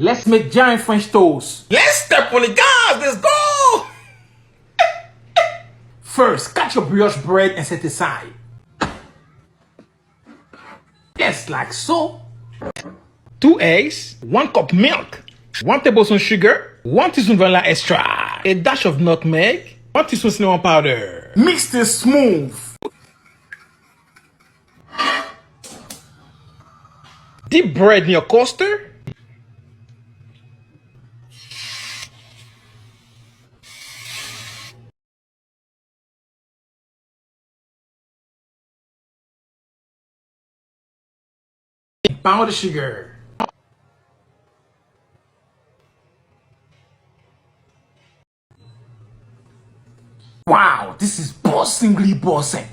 Let's make giant French toast. Let's step on the gas. Let's go. First, cut your brioche bread and set aside. Yes, like so. 2 eggs, 1 cup milk, 1 tablespoon sugar, 1 teaspoon vanilla extract, a dash of nutmeg, 1 teaspoon cinnamon powder. Mix this smooth. Dip bread in your coaster. Pound the sugar. Wow, this is bossingly bossing.